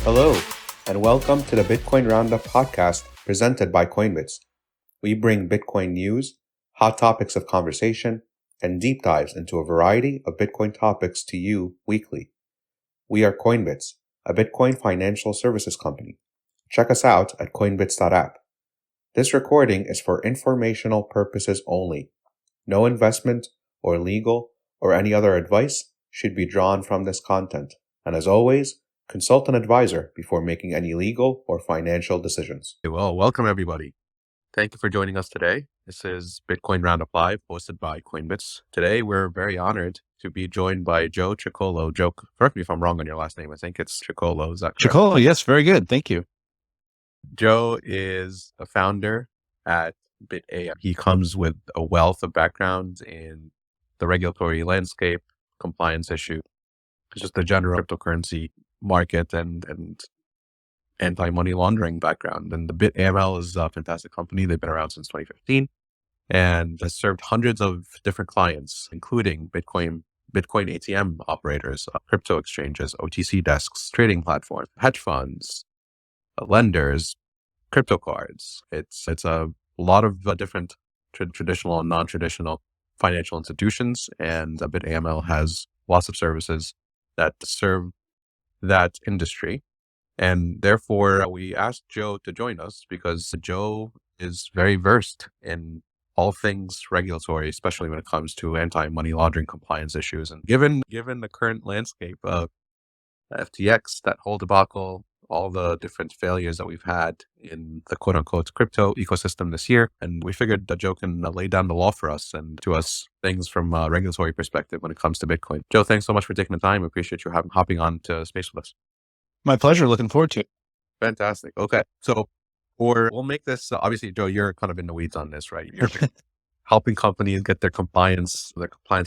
Hello, and welcome to the Bitcoin Roundup podcast presented by Coinbits. We bring Bitcoin news, hot topics of conversation, and deep dives into a variety of Bitcoin topics to you weekly. We are Coinbits, a Bitcoin financial services company. Check us out at coinbits.app. This recording is for informational purposes only. No investment or legal or any other advice should be drawn from this content. And as always, consult an advisor before making any legal or financial decisions. Well, welcome everybody. Thank you for joining us today. This is Bitcoin Roundup Live, hosted by Coinbits. Today, we're very honored to be joined by Joe Ciccolo. Joe, correct me if I'm wrong on your last name. I think it's Ciccolo. Is that correct? Ciccolo, yes, very good. Thank you. Joe is a founder at BitAML. He comes with a wealth of background in the regulatory landscape, compliance issue, just the general cryptocurrency market and anti-money laundering background. And the BitAML is a fantastic company. They've been around since 2015 and has served hundreds of different clients, including Bitcoin ATM operators, crypto exchanges, OTC desks, trading platforms, hedge funds, lenders, crypto cards. It's a lot of different traditional and non-traditional financial institutions, and BitAML has lots of services that serve that industry. And therefore, we asked Joe to join us because Joe is very versed in all things regulatory, especially when it comes to anti-money laundering compliance issues. And given the current landscape of FTX, that whole debacle, all the different failures that we've had in the quote-unquote crypto ecosystem this year, and we figured that Joe can lay down the law for us and to us things from a regulatory perspective when it comes to Bitcoin. Joe, thanks so much for taking the time. We appreciate you hopping on to space with us. My pleasure. Looking forward to it. Fantastic. Okay. So we'll make this, obviously, Joe, you're kind of in the weeds on this, right? You're helping companies get their compliance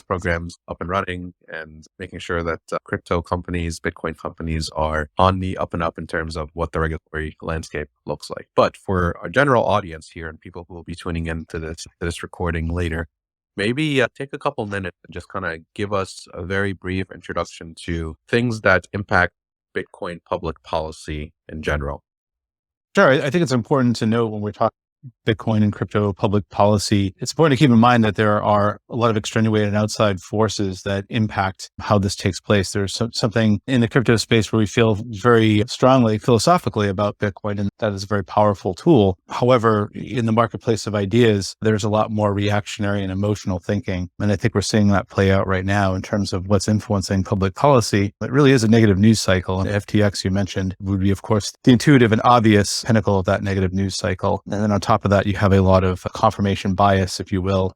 programs up and running and making sure that crypto companies, Bitcoin companies are on the up and up in terms of what the regulatory landscape looks like. But for our general audience here and people who will be tuning into this recording later, maybe take a couple minutes and just kind of give us a very brief introduction to things that impact Bitcoin public policy in general. Sure. I think it's important to know when we're talking Bitcoin and crypto public policy, it's important to keep in mind that there are a lot of extenuating outside forces that impact how this takes place. There's something in the crypto space where we feel very strongly philosophically about Bitcoin, and that is a very powerful tool. However, in the marketplace of ideas, there's a lot more reactionary and emotional thinking. And I think we're seeing that play out right now in terms of what's influencing public policy. It really is a negative news cycle. And FTX, you mentioned, would be, of course, the intuitive and obvious pinnacle of that negative news cycle. And then on top of that, you have a lot of confirmation bias, if you will,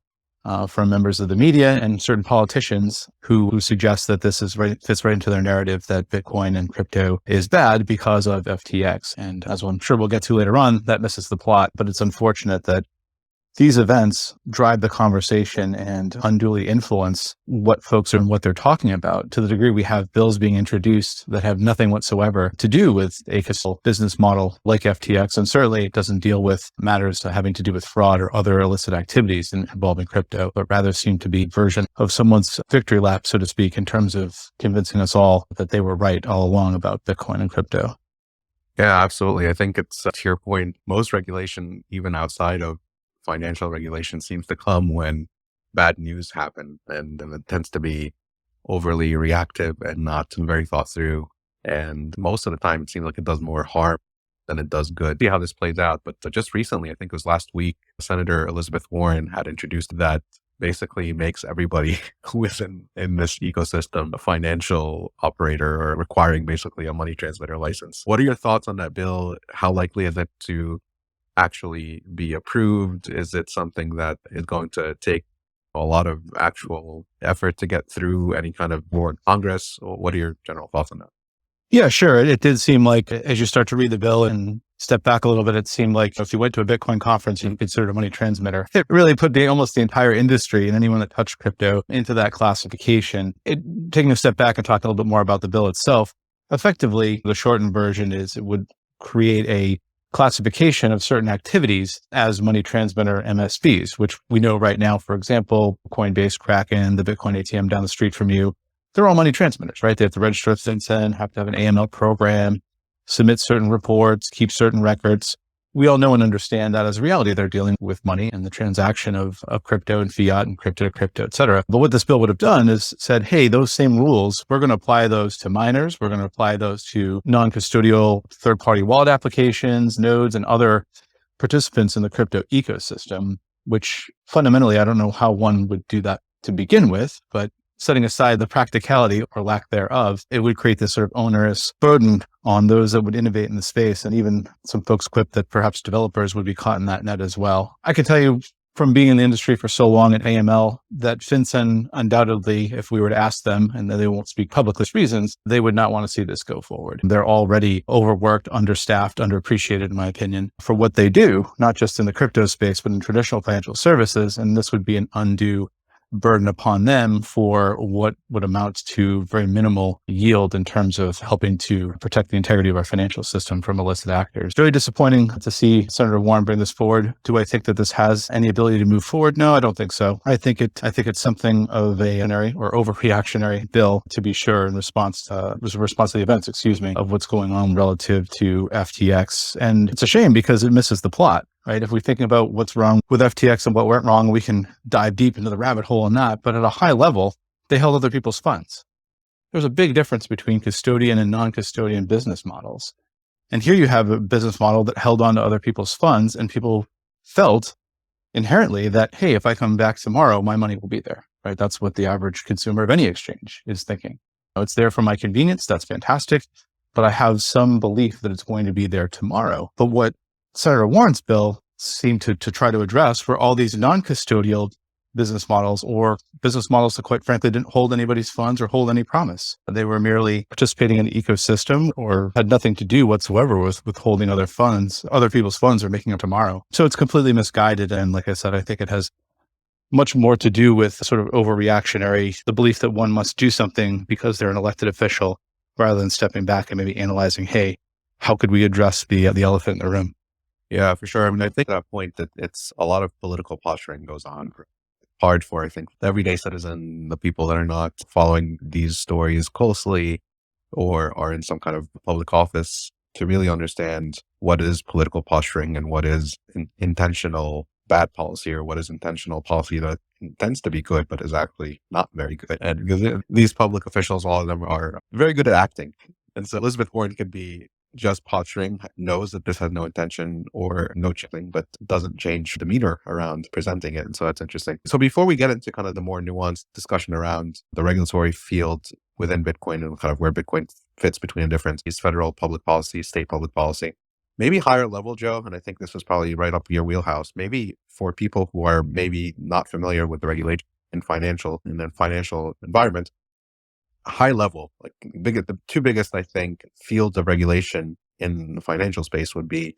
from members of the media and certain politicians who suggest that this fits right into their narrative that Bitcoin and crypto is bad because of FTX. And as I'm sure we'll get to later on, that misses the plot. But it's unfortunate that these events drive the conversation and unduly influence what folks are and what they're talking about, to the degree we have bills being introduced that have nothing whatsoever to do with a business model like FTX. And certainly it doesn't deal with matters having to do with fraud or other illicit activities involving crypto, but rather seem to be a version of someone's victory lap, so to speak, in terms of convincing us all that they were right all along about Bitcoin and crypto. Yeah, absolutely. I think it's to your point, most regulation, even outside of financial regulation, seems to come when bad news happen, and it tends to be overly reactive and not very thought through. And most of the time, it seems like it does more harm than it does good. See how this plays out. But just recently, I think it was last week, Senator Elizabeth Warren had introduced that basically makes everybody who is in this ecosystem a financial operator, or requiring basically a money transmitter license. What are your thoughts on that bill? How likely is it to actually be approved? Is it something that is going to take a lot of actual effort to get through any kind of board Congress? What are your general thoughts on that? Yeah, sure. It did seem like, as you start to read the bill and step back a little bit, it seemed like if you went to a Bitcoin conference and you considered a money transmitter, it really put almost the entire industry and anyone that touched crypto into that classification. Taking a step back and talking a little bit more about the bill itself, effectively, the shortened version is it would create a classification of certain activities as money transmitter MSBs, which we know right now, for example, Coinbase, Kraken, the Bitcoin ATM down the street from you, they're all money transmitters, right? They have to register with FinCEN, have to have an AML program, submit certain reports, keep certain records. We all know and understand that as a reality. They're dealing with money and the transaction of crypto and fiat and crypto to crypto, et cetera. But what this bill would have done is said, hey, those same rules, we're going to apply those to miners. We're going to apply those to non-custodial third-party wallet applications, nodes, and other participants in the crypto ecosystem, which fundamentally, I don't know how one would do that to begin with, but setting aside the practicality or lack thereof, it would create this sort of onerous burden on those that would innovate in the space. And even some folks quip that perhaps developers would be caught in that net as well. I can tell you from being in the industry for so long at AML that FinCEN undoubtedly, if we were to ask them, and they won't speak publicly for reasons, they would not want to see this go forward. They're already overworked, understaffed, underappreciated, in my opinion, for what they do, not just in the crypto space, but in traditional financial services. And this would be an undue burden upon them for what would amount to very minimal yield in terms of helping to protect the integrity of our financial system from illicit actors. Really disappointing to see Senator Warren bring this forward. Do I think that this has any ability to move forward? No, I don't think so. I think it's something of a or overreactionary bill, to be sure, in response to the events, of what's going on relative to FTX. And it's a shame because it misses the plot. Right? If we're thinking about what's wrong with FTX and what went wrong, we can dive deep into the rabbit hole on that. But at a high level, they held other people's funds. There's a big difference between custodian and non-custodian business models. And here you have a business model that held on to other people's funds, and people felt inherently that, hey, if I come back tomorrow, my money will be there. Right? That's what the average consumer of any exchange is thinking. It's there for my convenience. That's fantastic. But I have some belief that it's going to be there tomorrow. But what Senator Warren's bill seemed to try to address were all these non-custodial business models, or business models that quite frankly didn't hold anybody's funds or hold any promise. They were merely participating in the ecosystem or had nothing to do whatsoever with withholding other people's funds or making them tomorrow. So it's completely misguided. And like I said, I think it has much more to do with sort of overreactionary, the belief that one must do something because they're an elected official, rather than stepping back and maybe analyzing, hey, how could we address the elephant in the room? Yeah, for sure. I mean, I think at that point that it's a lot of political posturing goes on. Hard for, I think, the everyday citizen, the people that are not following these stories closely or are in some kind of public office to really understand what is political posturing and what is intentional bad policy, or what is intentional policy that intends to be good but is actually not very good. And because these public officials, all of them are very good at acting. And so Elizabeth Warren could be just posturing, knows that this has no intention or no checking, but doesn't change demeanor around presenting it. And so that's interesting. So before we get into kind of the more nuanced discussion around the regulatory field within Bitcoin and kind of where Bitcoin fits between these federal public policy, state public policy, maybe higher level, Joe, and I think this is probably right up your wheelhouse, maybe for people who are maybe not familiar with the regulation in financial environment, high level, like the two biggest, I think, fields of regulation in the financial space would be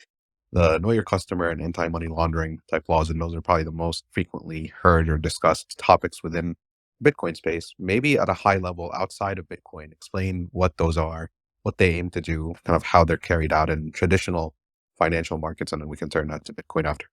the know your customer and anti-money laundering type laws. And those are probably the most frequently heard or discussed topics within Bitcoin space. Maybe at a high level outside of Bitcoin, explain what those are, what they aim to do, kind of how they're carried out in traditional financial markets. And then we can turn that to Bitcoin after.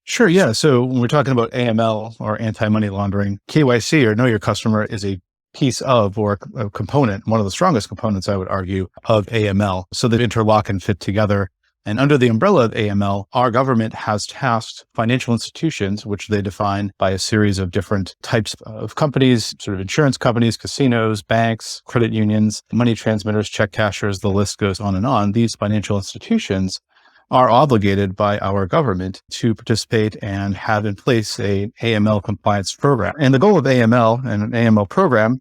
Sure. Yeah. So when we're talking about AML or anti-money laundering, KYC or know your customer is a piece of, or a component, one of the strongest components, I would argue, of AML. So they interlock and fit together. And under the umbrella of AML, our government has tasked financial institutions, which they define by a series of different types of companies, sort of insurance companies, casinos, banks, credit unions, money transmitters, check cashers, the list goes on and on. These financial institutions are obligated by our government to participate and have in place a AML compliance program. And the goal of AML and an AML program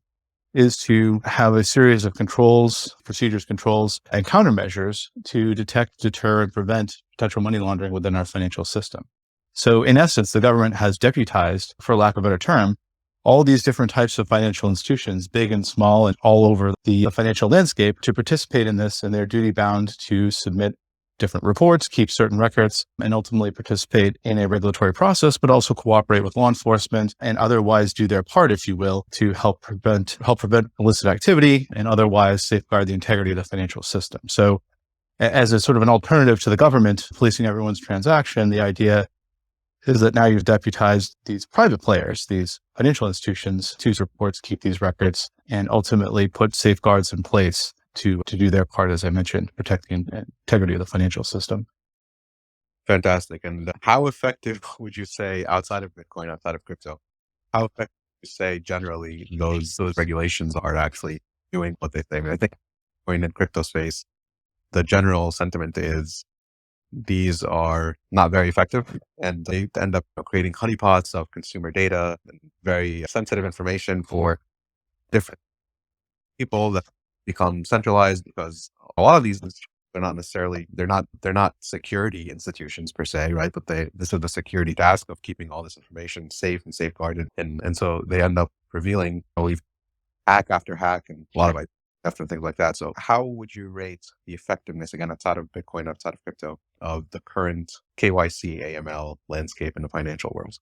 is to have a series of procedures, controls, and countermeasures to detect, deter, and prevent potential money laundering within our financial system. So in essence, the government has deputized, for lack of a better term, all these different types of financial institutions, big and small and all over the financial landscape, to participate in this, and they're duty bound to submit different reports, keep certain records, and ultimately participate in a regulatory process, but also cooperate with law enforcement and otherwise do their part, if you will, to help prevent illicit activity and otherwise safeguard the integrity of the financial system. So as a sort of an alternative to the government policing everyone's transaction, the idea is that now you've deputized these private players, these financial institutions, to use reports, keep these records, and ultimately put safeguards in place to do their part, as I mentioned, protecting the integrity of the financial system. Fantastic. And how effective would you say outside of Bitcoin, outside of crypto, how effective would you say generally those regulations are actually doing what they say? I mean, I think in the crypto space, the general sentiment is these are not very effective, and they end up creating honeypots of consumer data and very sensitive information for different people that become centralized, because a lot of these they're not necessarily they're not security institutions per se, right? But this is the security task of keeping all this information safe and safeguarded, and so they end up revealing hack after hack and a lot of after things like that. So how would you rate the effectiveness, again, outside of Bitcoin, outside of crypto, of the current KYC AML landscape in the financial world?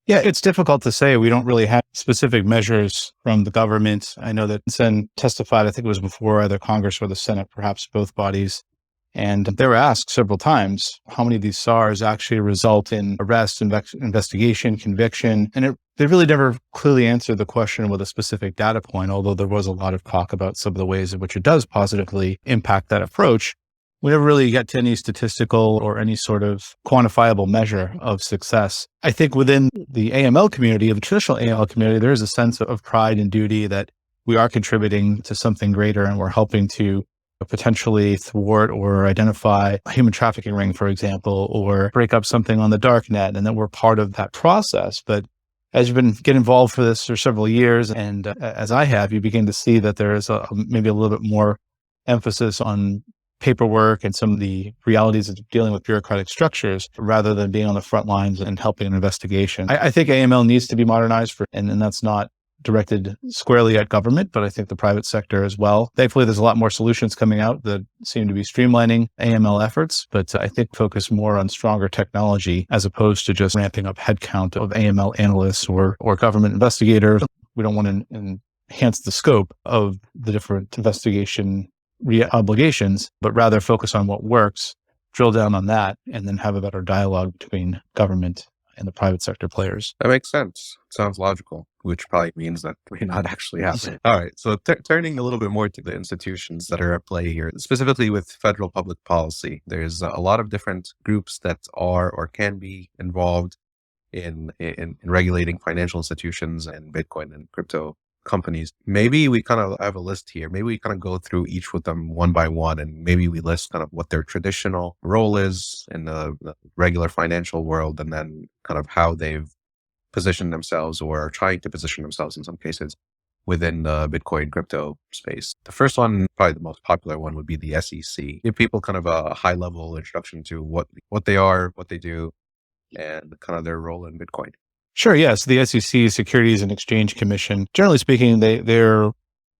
Yeah, it's difficult to say. We don't really have specific measures from the government. I know that FinCEN testified, I think it was before either Congress or the Senate, perhaps both bodies. And they were asked several times how many of these SARs actually result in arrest, investigation, conviction. And they really never clearly answered the question with a specific data point, although there was a lot of talk about some of the ways in which it does positively impact that approach. We never really get to any statistical or any sort of quantifiable measure of success. I think within the AML community, the traditional AML community, there is a sense of pride and duty that we are contributing to something greater and we're helping to potentially thwart or identify a human trafficking ring, for example, or break up something on the dark net, and that we're part of that process. But as you've get involved for this for several years, and as I have, you begin to see that there is maybe a little bit more emphasis on paperwork and some of the realities of dealing with bureaucratic structures rather than being on the front lines and helping an investigation. I think AML needs to be modernized, and that's not directed squarely at government, but I think the private sector as well. Thankfully, there's a lot more solutions coming out that seem to be streamlining AML efforts, but I think focus more on stronger technology as opposed to just ramping up headcount of AML analysts or government investigators. We don't want to enhance the scope of the different investigation obligations, but rather focus on what works, drill down on that, and then have a better dialogue between government and the private sector players. That makes sense. Sounds logical, which probably means that may not actually happen. All right. So turning a little bit more to the institutions that are at play here, specifically with federal public policy, there's a lot of different groups that are or can be involved in regulating financial institutions and Bitcoin and crypto companies. Maybe we kind of have a list here. Maybe we kind of go through each with them one by one, and maybe we list kind of what their traditional role is in the regular financial world, and then kind of how they've positioned themselves or are trying to position themselves in some cases within the Bitcoin crypto space. The first one, probably the most popular one, would be the SEC. Give people kind of a high level introduction to what they are, what they do, and kind of their role in Bitcoin. Sure, yes. The SEC, Securities and Exchange Commission, generally speaking, their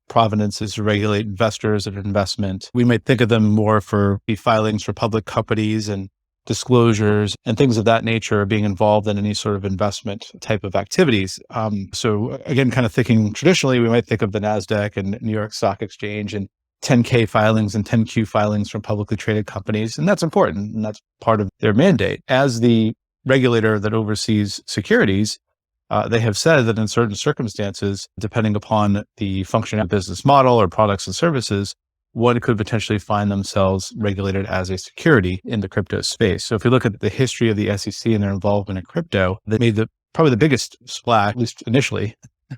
provenance is to regulate investors and investment. We might think of them more for filings for public companies and disclosures and things of that nature, being involved in any sort of investment type of activities. So again, kind of thinking traditionally, we might think of the NASDAQ and New York Stock Exchange and 10K filings and 10Q filings from publicly traded companies. And that's important. And that's part of their mandate. As the regulator that oversees securities, they have said that in certain circumstances, depending upon the function of the business model or products and services, one could potentially find themselves regulated as a security in the crypto space. So if you look at the history of the SEC and their involvement in crypto, they made probably the biggest splash, at least initially,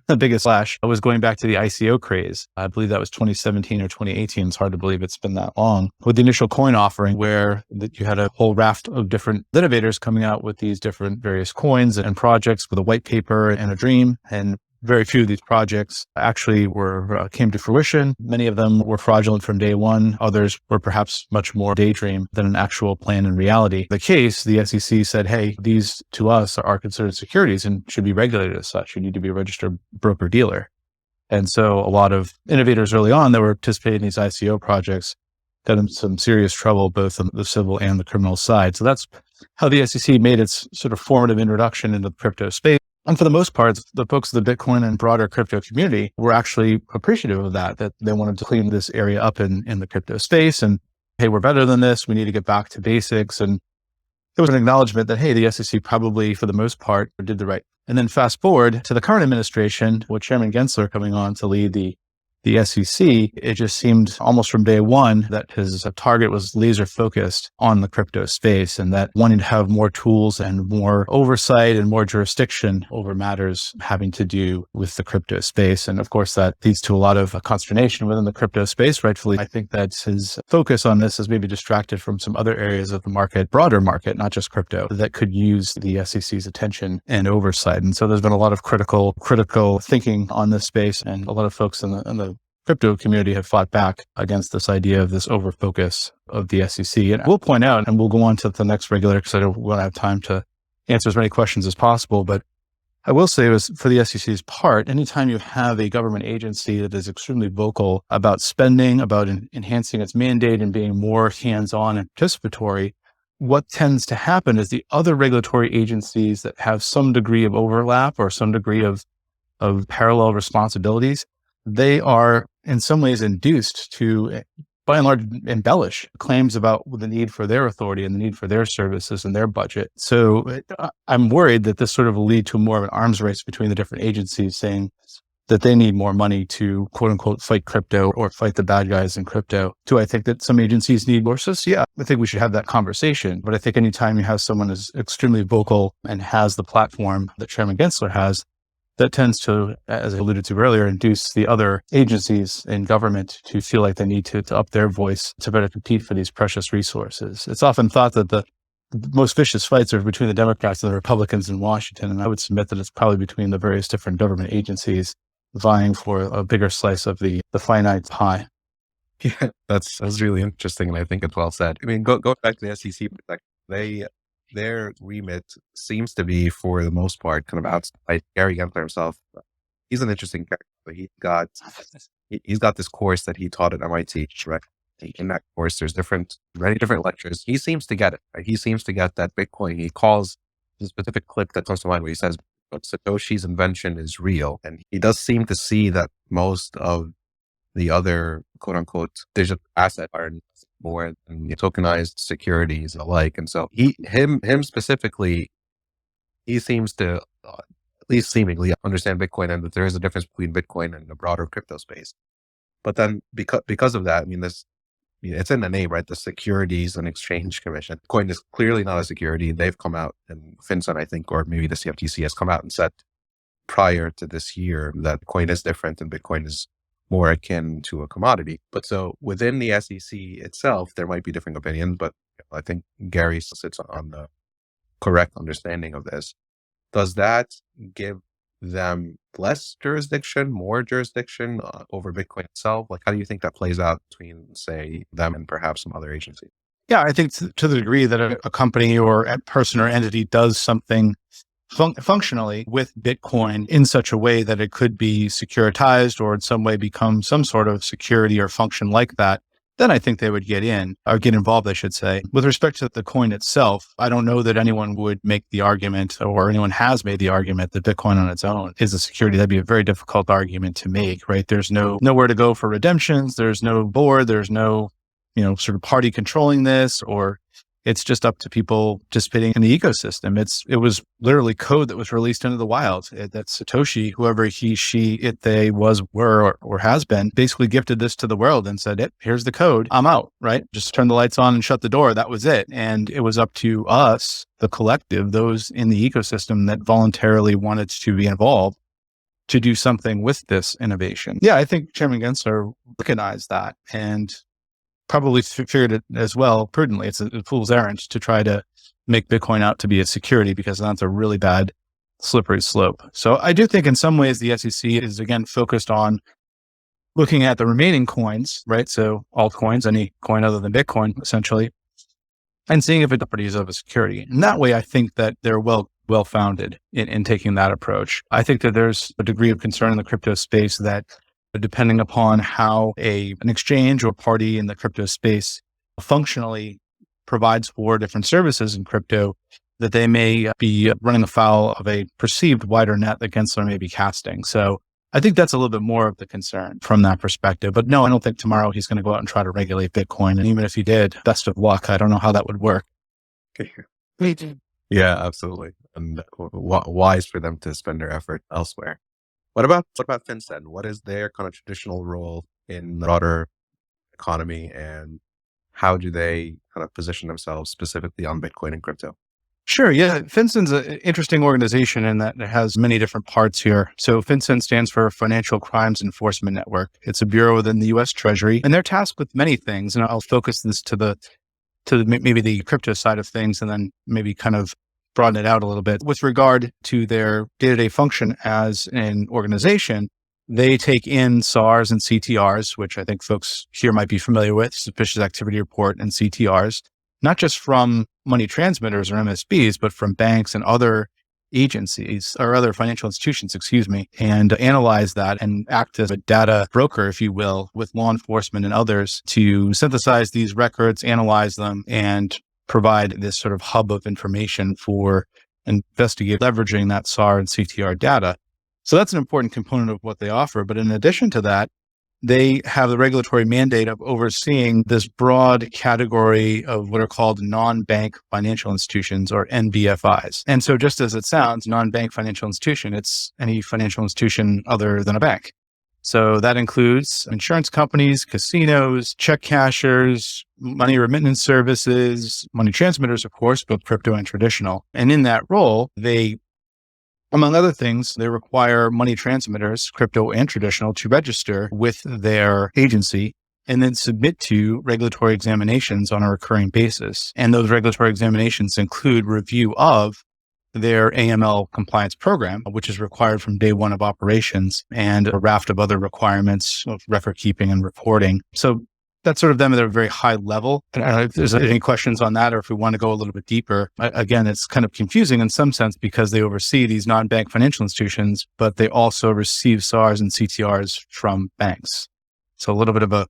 the biggest splash was going back to the ICO craze. I believe that was 2017 or 2018. It's hard to believe it's been that long. With the initial coin offering, where you had a whole raft of different innovators coming out with these different various coins and projects with a white paper and a dream. And very few of these projects actually came to fruition. Many of them were fraudulent from day one. Others were perhaps much more daydream than an actual plan in reality. The case, the SEC said, hey, these to us are considered securities and should be regulated as such. You need to be a registered broker-dealer. And so a lot of innovators early on that were participating in these ICO projects got in some serious trouble, both on the civil and the criminal side. So that's how the SEC made its sort of formative introduction into the crypto space. And for the most part, the folks of the Bitcoin and broader crypto community were actually appreciative of that they wanted to clean this area up in the crypto space. And, hey, we're better than this. We need to get back to basics. And there was an acknowledgement that, hey, the SEC probably, for the most part, did the right. And then fast forward to the current administration, with Chairman Gensler coming on to lead the the SEC, it just seemed almost from day one that his target was laser focused on the crypto space, and that wanting to have more tools and more oversight and more jurisdiction over matters having to do with the crypto space. And of course, that leads to a lot of consternation within the crypto space, rightfully. I think that his focus on this has maybe distracted from some other areas of the market, broader market, not just crypto, that could use the SEC's attention and oversight. And so there's been a lot of critical thinking on this space, and a lot of folks in the crypto community have fought back against this idea of this over-focus of the SEC. And we'll point out, and we'll go on to the next regulator because I don't want to have time to answer as many questions as possible. But I will say was for the SEC's part, anytime you have a government agency that is extremely vocal about spending, about enhancing its mandate and being more hands-on and participatory, what tends to happen is the other regulatory agencies that have some degree of overlap or some degree of parallel responsibilities, they are in some ways induced to, by and large, embellish claims about the need for their authority and the need for their services and their budget. So I'm worried that this sort of will lead to more of an arms race between the different agencies saying that they need more money to quote unquote fight crypto or fight the bad guys in crypto. Do I think that some agencies need more? So yeah, I think we should have that conversation. But I think anytime you have someone who's extremely vocal and has the platform that Chairman Gensler has, that tends to, as I alluded to earlier, induce the other agencies in government to feel like they need to up their voice to better compete for these precious resources. It's often thought that the most vicious fights are between the Democrats and the Republicans in Washington, and I would submit that it's probably between the various different government agencies vying for a bigger slice of the finite pie. Yeah, that's really interesting, and I think it's well said. I mean, go back to the SEC perspective. Their remit seems to be, for the most part, kind of outside. Gary Gensler himself, he's an interesting character. He's got this course that he taught at MIT, right? In that course, there's many different lectures. He seems to get it. Right? He seems to get that Bitcoin. He calls the specific clip that comes to mind where he says, Satoshi's invention is real. And he does seem to see that most of the other quote unquote digital asset are more than tokenized securities alike. And so him specifically, he seems to at least seemingly understand Bitcoin and that there is a difference between Bitcoin and the broader crypto space. But then because of that, I mean, it's in the name, right? The Securities and Exchange Commission. Bitcoin is clearly not a security. They've come out, and FinCEN, I think, or maybe the CFTC has come out and said prior to this year that Bitcoin is different and Bitcoin is more akin to a commodity. But so within the SEC itself, there might be different opinions, but I think Gary sits on the correct understanding of this. Does that give them less jurisdiction, more jurisdiction over Bitcoin itself? Like, how do you think that plays out between, say, them and perhaps some other agency? Yeah, I think to the degree that a company or a person or entity does something functionally with Bitcoin in such a way that it could be securitized or in some way become some sort of security or function like that, then I think they would get involved, I should say. With respect to the coin itself, I don't know that anyone would make the argument, or anyone has made the argument, that Bitcoin on its own is a security. That'd be a very difficult argument to make, right? There's nowhere to go for redemptions. There's no board. There's no, sort of party controlling this, or it's just up to people participating in the ecosystem. It was literally code that was released into the wild. That Satoshi, whoever he, she, it, they was, were, or has been, basically gifted this to the world and said, here's the code. I'm out, right? Just turn the lights on and shut the door. That was it. And it was up to us, the collective, those in the ecosystem that voluntarily wanted to be involved, to do something with this innovation. Yeah, I think Chairman Gensler recognized that and probably figured it as well prudently. It's a fool's errand to try to make Bitcoin out to be a security, because that's a really bad slippery slope. So I do think in some ways the SEC is again focused on looking at the remaining coins, right? So altcoins, any coin other than Bitcoin, essentially, and seeing if it's properties of a security. And that way, I think that they're well-founded in taking that approach. I think that there's a degree of concern in the crypto space that, depending upon how an exchange or party in the crypto space functionally provides for different services in crypto, that they may be running afoul of a perceived wider net that Gensler may be casting. So I think that's a little bit more of the concern from that perspective. But no, I don't think tomorrow he's going to go out and try to regulate Bitcoin. And even if he did, best of luck. I don't know how that would work. Yeah, absolutely. And wise for them to spend their effort elsewhere. What about FinCEN? What is their kind of traditional role in the broader economy, and how do they kind of position themselves specifically on Bitcoin and crypto? Sure. Yeah. FinCEN's an interesting organization in that it has many different parts here. So FinCEN stands for Financial Crimes Enforcement Network. It's a bureau within the U.S. Treasury, and they're tasked with many things. And I'll focus this to maybe the crypto side of things, and then maybe kind of broaden it out a little bit. With regard to their day-to-day function as an organization, they take in SARs and CTRs, which I think folks here might be familiar with, Suspicious Activity Report and CTRs, not just from money transmitters or MSBs, but from banks and other agencies or other financial institutions, and analyze that and act as a data broker, if you will, with law enforcement and others to synthesize these records, analyze them, and provide this sort of hub of information for investigate leveraging that SAR and CTR data. So that's an important component of what they offer. But in addition to that, they have the regulatory mandate of overseeing this broad category of what are called non-bank financial institutions, or NBFIs. And so just as it sounds, non-bank financial institution, it's any financial institution other than a bank. So that includes insurance companies, casinos, check cashers, money remittance services, money transmitters, of course, both crypto and traditional. And in that role, they, among other things, they require money transmitters, crypto and traditional, to register with their agency and then submit to regulatory examinations on a recurring basis. And those regulatory examinations include review of their AML compliance program, which is required from day one of operations, and a raft of other requirements of record keeping and reporting. So that's sort of them at a very high level. I don't know if there's any questions on that, or if we want to go a little bit deeper. Again, it's kind of confusing in some sense because they oversee these non-bank financial institutions, but they also receive SARs and CTRs from banks. So a little bit of a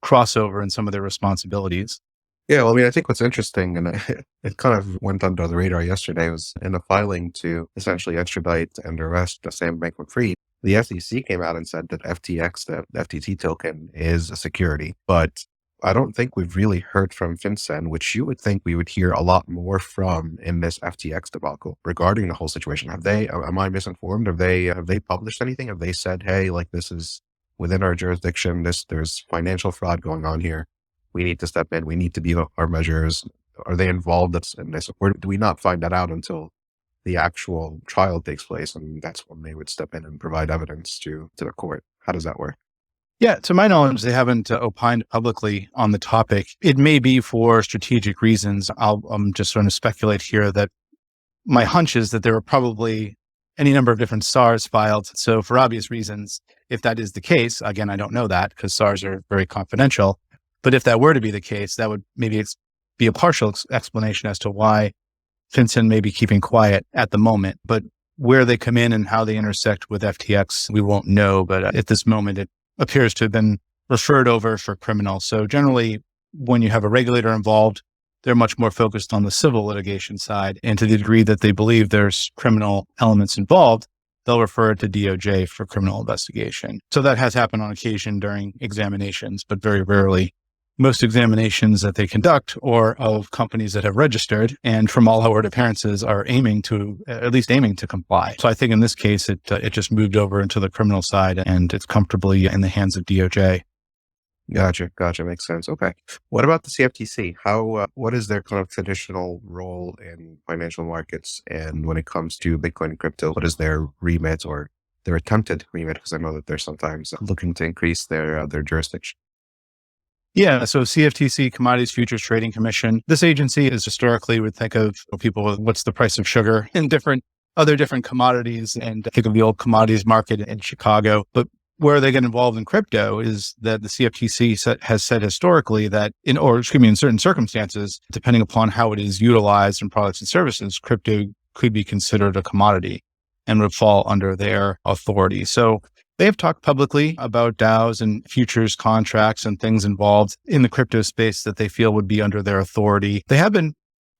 crossover in some of their responsibilities. Yeah, well, I mean, I think what's interesting, and it kind of went under the radar yesterday, was in a filing to essentially extradite and arrest Sam Bankman-Fried. The FTC came out and said that FTX, the FTT token, is a security. But I don't think we've really heard from FinCEN, which you would think we would hear a lot more from in this FTX debacle regarding the whole situation. Am I misinformed? Have they published anything? Have they said, hey, like, this is within our jurisdiction, there's financial fraud going on here, we need to step in, we need to be our measures? Are they involved in this? Or do we not find that out until the actual trial takes place, and that's when they would step in and provide evidence to the court? How does that work? Yeah, to my knowledge, they haven't opined publicly on the topic. It may be for strategic reasons. I'm just going to speculate here that my hunch is that there are probably any number of different SARs filed. So for obvious reasons, if that is the case, again, I don't know that because SARs are very confidential. But if that were to be the case, that would maybe be a partial explanation as to why FinCEN may be keeping quiet at the moment. But where they come in and how they intersect with FTX, we won't know. But at this moment, it appears to have been referred over for criminal. So generally, when you have a regulator involved, they're much more focused on the civil litigation side. And to the degree that they believe there's criminal elements involved, they'll refer it to DOJ for criminal investigation. So that has happened on occasion during examinations, but very rarely. Most examinations that they conduct are of companies that have registered, and from all outward appearances are aiming to comply. So I think in this case, it just moved over into the criminal side, and it's comfortably in the hands of DOJ. Gotcha. Makes sense. Okay. What about the CFTC? What is their kind of traditional role in financial markets? And when it comes to Bitcoin and crypto, what is their remit or their attempted remit? Because I know that they're sometimes looking to increase their jurisdiction. Yeah. So CFTC, Commodities Futures Trading Commission, this agency is historically, would think of people with what's the price of sugar in other different commodities, and think of the old commodities market in Chicago. But where they get involved in crypto is that the CFTC has said historically that in certain circumstances, depending upon how it is utilized in products and services, crypto could be considered a commodity and would fall under their authority. So they have talked publicly about DAOs and futures contracts and things involved in the crypto space that they feel would be under their authority. They have been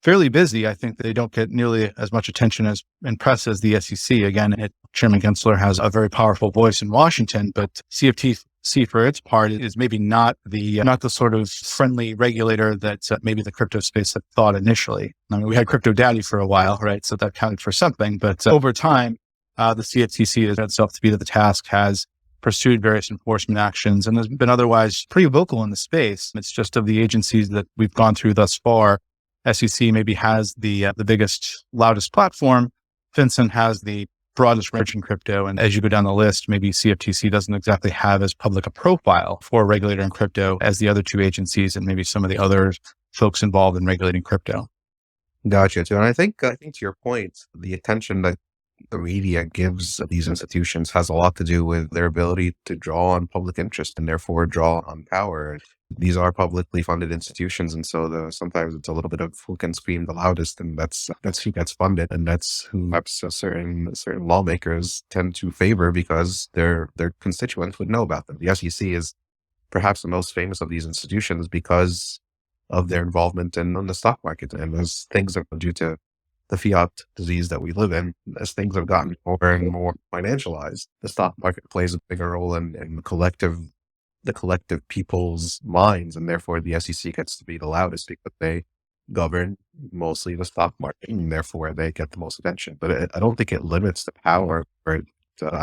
fairly busy. I think they don't get nearly as much attention and press as the SEC. Again, Chairman Gensler has a very powerful voice in Washington, but CFTC for its part is maybe not the sort of friendly regulator that maybe the crypto space had thought initially. I mean, we had Crypto Daddy for a while, right? So that counted for something, but over time, the CFTC has itself to be to the task, has pursued various enforcement actions, and has been otherwise pretty vocal in the space. It's just of the agencies that we've gone through thus far, SEC maybe has the biggest, loudest platform. FinCEN has the broadest reach in crypto. And as you go down the list, maybe CFTC doesn't exactly have as public a profile for a regulator in crypto as the other two agencies and maybe some of the other folks involved in regulating crypto. Gotcha. And I think to your point, the attention that the media gives these institutions has a lot to do with their ability to draw on public interest and therefore draw on power. These are publicly funded institutions, and so sometimes it's a little bit of who can scream the loudest, and that's who gets funded, and that's who perhaps certain lawmakers tend to favor because their constituents would know about them. The SEC is perhaps the most famous of these institutions because of their involvement in the stock market, and as things are due to the fiat disease that we live in, as things have gotten more and more financialized, the stock market plays a bigger role in the collective people's minds, and therefore the SEC gets to be the loudest because they govern mostly the stock market, and therefore they get the most attention. But I don't think it limits the power. I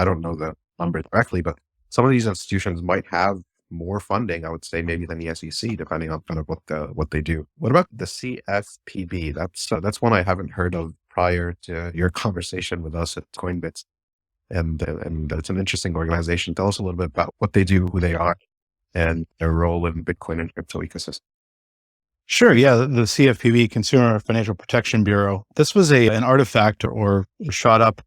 don't know the number directly, but some of these institutions might have more funding, I would say, maybe than the SEC, depending on kind of what they do. What about the CFPB? That's one I haven't heard of prior to your conversation with us at Coinbits, and it's an interesting organization. Tell us a little bit about what they do, who they are, and their role in Bitcoin and crypto ecosystem. Sure. Yeah. The CFPB, Consumer Financial Protection Bureau. This was an artifact or shot up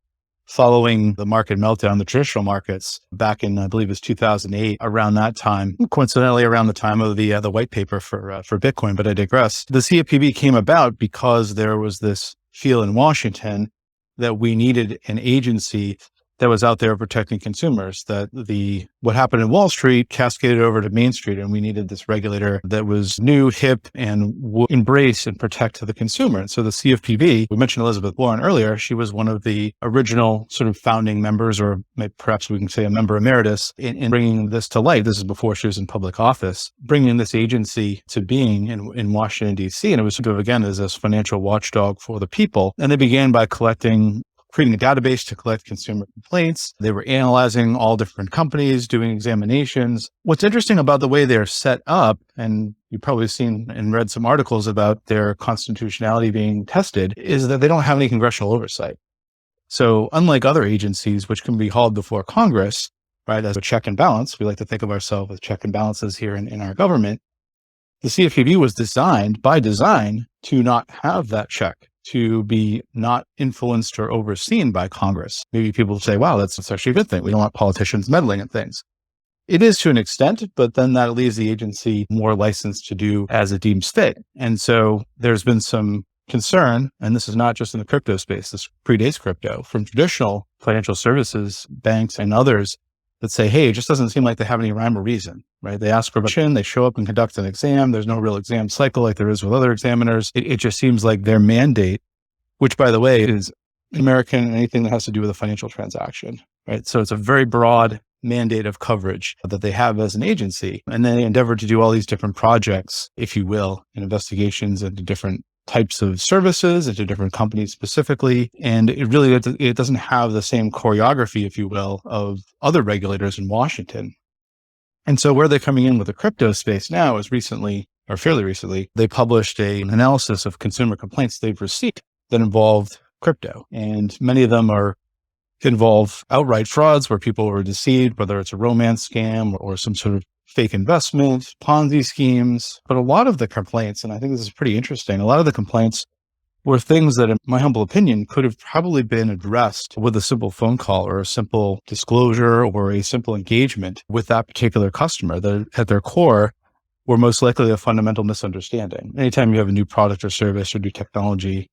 following the market meltdown, the traditional markets back in, I believe it was 2008, around that time, coincidentally around the time of the white paper for Bitcoin, but I digress. The CFPB came about because there was this feel in Washington that we needed an agency that was out there protecting consumers, that what happened in Wall Street cascaded over to Main Street, and we needed this regulator that was new, hip, and would embrace and protect the consumer. And so the CFPB, we mentioned Elizabeth Warren earlier, she was one of the original sort of founding members, or perhaps we can say a member emeritus, in bringing this to light. This is before she was in public office, bringing this agency to being in Washington, D.C. And it was sort of, again, as this financial watchdog for the people. And they began by creating a database to collect consumer complaints. They were analyzing all different companies, doing examinations. What's interesting about the way they're set up, and you've probably seen and read some articles about their constitutionality being tested, is that they don't have any congressional oversight. So unlike other agencies, which can be hauled before Congress, right, as a check and balance, we like to think of ourselves as check and balances here in our government, the CFPB was designed by design to not have that check, to be not influenced or overseen by Congress. Maybe people say, wow, that's actually a good thing. We don't want politicians meddling in things. It is to an extent, but then that leaves the agency more licensed to do as it deems fit. And so there's been some concern, and this is not just in the crypto space, this predates crypto, from traditional financial services, banks and others that say, hey, it just doesn't seem like they have any rhyme or reason, right? They ask for permission, they show up and conduct an exam. There's no real exam cycle like there is with other examiners. It just seems like their mandate, which by the way is American and anything that has to do with a financial transaction, right? So it's a very broad mandate of coverage that they have as an agency. And they endeavor to do all these different projects, if you will, and investigations into different types of services, into different companies specifically. And it doesn't have the same choreography, if you will, of other regulators in Washington. And so where they're coming in with the crypto space now is fairly recently, they published an analysis of consumer complaints they've received that involved crypto. And many of them involve outright frauds where people were deceived, whether it's a romance scam or some sort of fake investment, Ponzi schemes. But a lot of the complaints, and I think this is pretty interesting, a lot of the complaints were things that, in my humble opinion, could have probably been addressed with a simple phone call or a simple disclosure or a simple engagement with that particular customer that at their core were most likely a fundamental misunderstanding. Anytime you have a new product or service or new technology,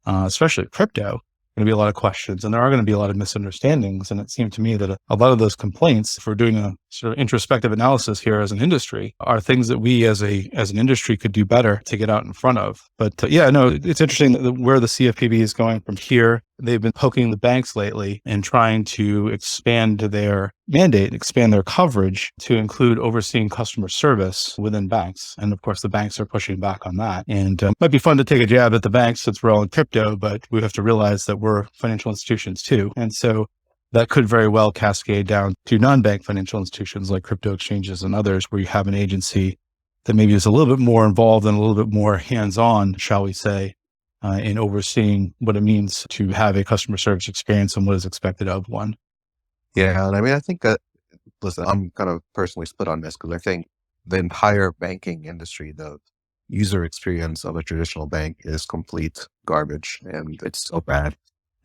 especially crypto, going to be a lot of questions, and there are going to be a lot of misunderstandings. And it seemed to me that a lot of those complaints, if we're doing a sort of introspective analysis here as an industry, are things that we as an industry could do better to get out in front of. But it's interesting that where the CFPB is going from here. They've been poking the banks lately and trying to expand their mandate, expand their coverage to include overseeing customer service within banks. And of course, the banks are pushing back on that. And it might be fun to take a jab at the banks since we're all in crypto, but we have to realize that we're financial institutions too. And so that could very well cascade down to non-bank financial institutions like crypto exchanges and others, where you have an agency that maybe is a little bit more involved and a little bit more hands-on, shall we say, in overseeing what it means to have a customer service experience and what is expected of one. Yeah, and I mean, I think that, listen, I'm kind of personally split on this because I think the entire banking industry, the user experience of a traditional bank is complete garbage and it's so bad.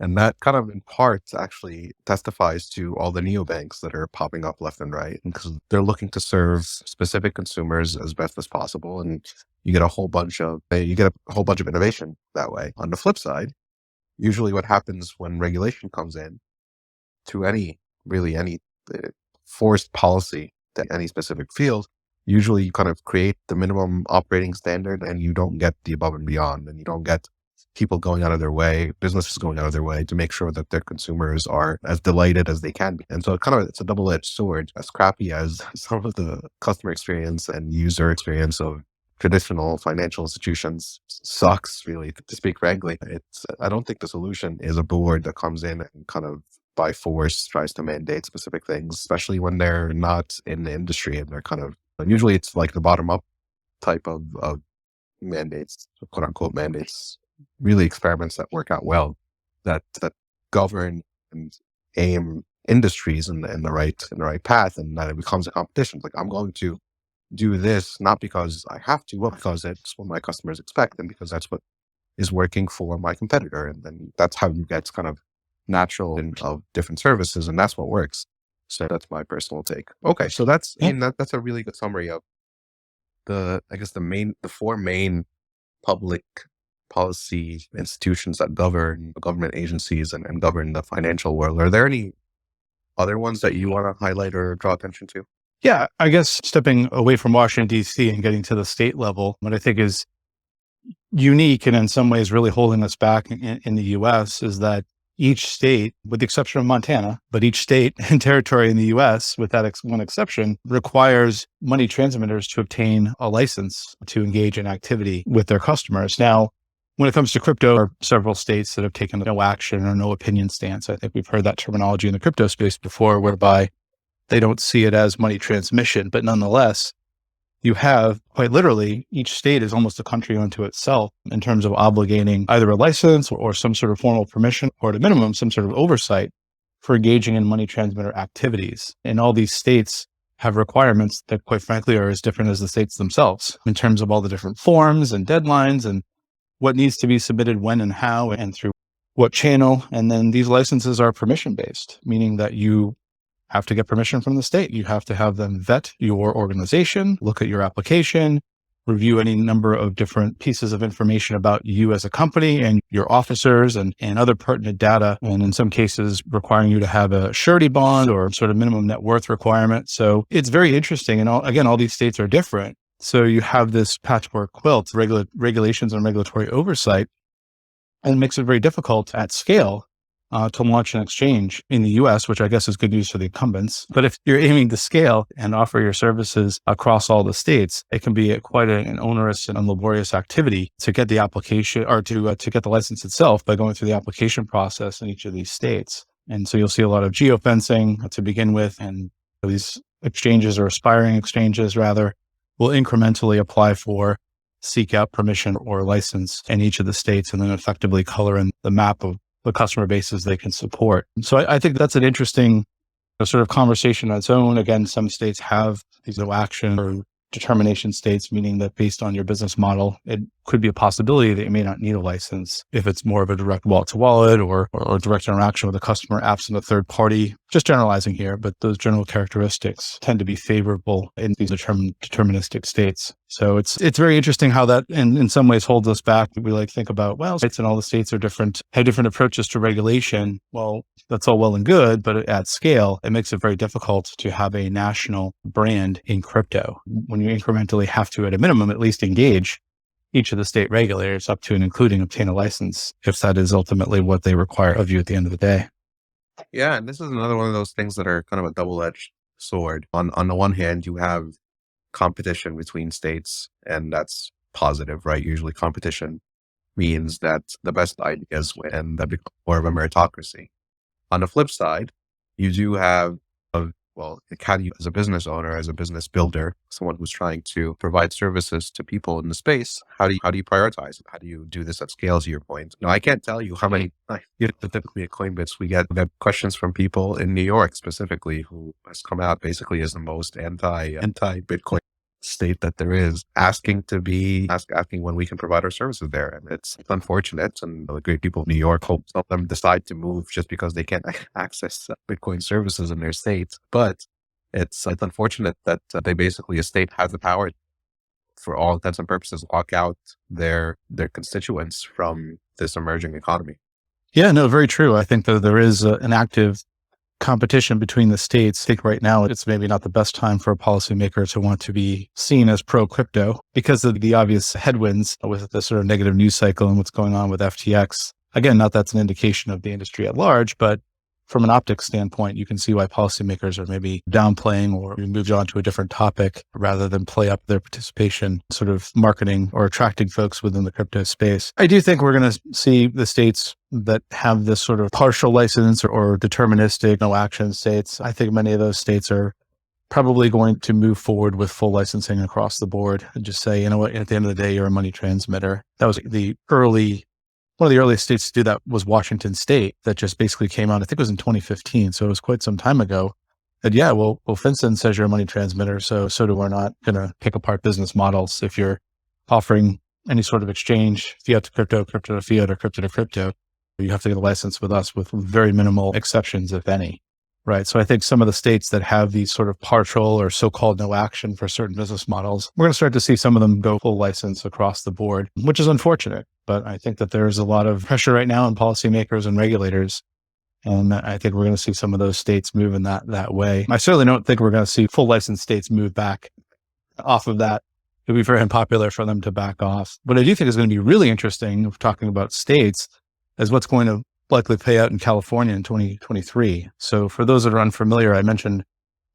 And that kind of in part actually testifies to all the neobanks that are popping up left and right, because they're looking to serve specific consumers as best as possible. And you get a whole bunch of innovation that way. On the flip side, usually what happens when regulation comes in to any forced policy to any specific field, usually you kind of create the minimum operating standard and you don't get the above and beyond, and you don't get people going out of their way, businesses going out of their way to make sure that their consumers are as delighted as they can be. And so it's a double-edged sword. As crappy as some of the customer experience and user experience of traditional financial institutions sucks, really, to speak frankly. I don't think the solution is a board that comes in and kind of by force tries to mandate specific things, especially when they're not in the industry and they're kind of, usually it's like the bottom up type of mandates, quote unquote mandates, really experiments that work out well, that govern and aim industries in the right path, and that it becomes a competition. It's like, I'm going to do this not because I have to, but because it's what my customers expect, and because that's what is working for my competitor, and then that's how you get kind of natural of different services, and that's what works. So that's my personal take. Okay, so that's a really good summary of the four main public policy institutions that govern government agencies and govern the financial world. Are there any other ones that you want to highlight or draw attention to? Yeah, I guess stepping away from Washington, D.C. and getting to the state level, what I think is unique and in some ways really holding us back in the U.S. is that each state, with the exception of Montana, but each state and territory in the U.S., with that one exception, requires money transmitters to obtain a license to engage in activity with their customers. Now, when it comes to crypto, there are several states that have taken no action or no opinion stance. I think we've heard that terminology in the crypto space before, whereby they don't see it as money transmission. But nonetheless, you have quite literally, each state is almost a country unto itself in terms of obligating either a license or some sort of formal permission, or at a minimum, some sort of oversight for engaging in money transmitter activities. And all these states have requirements that, quite frankly, are as different as the states themselves in terms of all the different forms and deadlines and what needs to be submitted when and how and through what channel. And then these licenses are permission-based, meaning that you have to get permission from the state. You have to have them vet your organization, look at your application, review any number of different pieces of information about you as a company and your officers and other pertinent data. And in some cases, requiring you to have a surety bond or sort of minimum net worth requirement. So it's very interesting. And all these states are different. So you have this patchwork quilt, regulations and regulatory oversight, and it makes it very difficult at scale to launch an exchange in the US, which I guess is good news for the incumbents. But if you're aiming to scale and offer your services across all the states, it can be quite an onerous and laborious activity to get the application or to get the license itself by going through the application process in each of these states. And so you'll see a lot of geofencing to begin with, and these exchanges or aspiring exchanges rather will incrementally apply for, seek out permission or license in each of the states, and then effectively color in the map of the customer bases they can support. So I think that's an interesting sort of conversation on its own. Again, some states have these no action or determination states, meaning that based on your business model, it could be a possibility that you may not need a license if it's more of a direct wallet-to-wallet or direct interaction with a customer absent a third party. Just generalizing here, but those general characteristics tend to be favorable in these deterministic states. So it's very interesting how that in some ways holds us back. We think about, well, states and all the states are different, have different approaches to regulation. Well, that's all well and good, but at scale, it makes it very difficult to have a national brand in crypto when you incrementally have to, at a minimum, at least engage each of the state regulators up to and including obtain a license, if that is ultimately what they require of you at the end of the day. Yeah, and this is another one of those things that are kind of a double-edged sword. On the one hand, you have competition between states, and that's positive, right? Usually competition means that the best ideas win and that becomes more of a meritocracy. On the flip side, you do have like how do you, as a business owner, as a business builder, someone who's trying to provide services to people in the space, how do you prioritize? How do you do this at scale, to your point? Now, I can't tell you how many, typically at Coinbits, we get questions from people in New York specifically, who has come out basically as the most anti-Bitcoin state that there is, asking when we can provide our services there. And it's unfortunate. And the great people of New York, hope some of them decide to move just because they can't access Bitcoin services in their state. But it's unfortunate that they basically, a state has the power, for all intents and purposes, lock out their constituents from this emerging economy. Yeah, no, very true. I think that there is an active competition between the states. I think right now it's maybe not the best time for a policymaker to want to be seen as pro-crypto because of the obvious headwinds with the sort of negative news cycle and what's going on with FTX. Again, not that's an indication of the industry at large, but from an optics standpoint, you can see why policymakers are maybe downplaying or moved on to a different topic rather than play up their participation, sort of marketing or attracting folks within the crypto space. I do think we're going to see the states that have this sort of partial license or deterministic no action states. I think many of those states are probably going to move forward with full licensing across the board and just say, you know what, at the end of the day, you're a money transmitter. That was one of the earliest states to do that was Washington State, that just basically came out, I think it was in 2015. So it was quite some time ago. And yeah, well, FinCEN says you're a money transmitter. So we're not going to pick apart business models. If you're offering any sort of exchange, fiat to crypto, crypto to fiat, or crypto to crypto, you have to get a license with us with very minimal exceptions, if any. Right. So I think some of the states that have these sort of partial or so-called no action for certain business models, we're going to start to see some of them go full license across the board, which is unfortunate. But I think that there's a lot of pressure right now on policymakers and regulators. And I think we're going to see some of those states move in that way. I certainly don't think we're going to see full license states move back off of that. It would be very unpopular for them to back off. What I do think is going to be really interesting, if we're talking about states, is what's going to likely pay out in California in 2023. So for those that are unfamiliar, I mentioned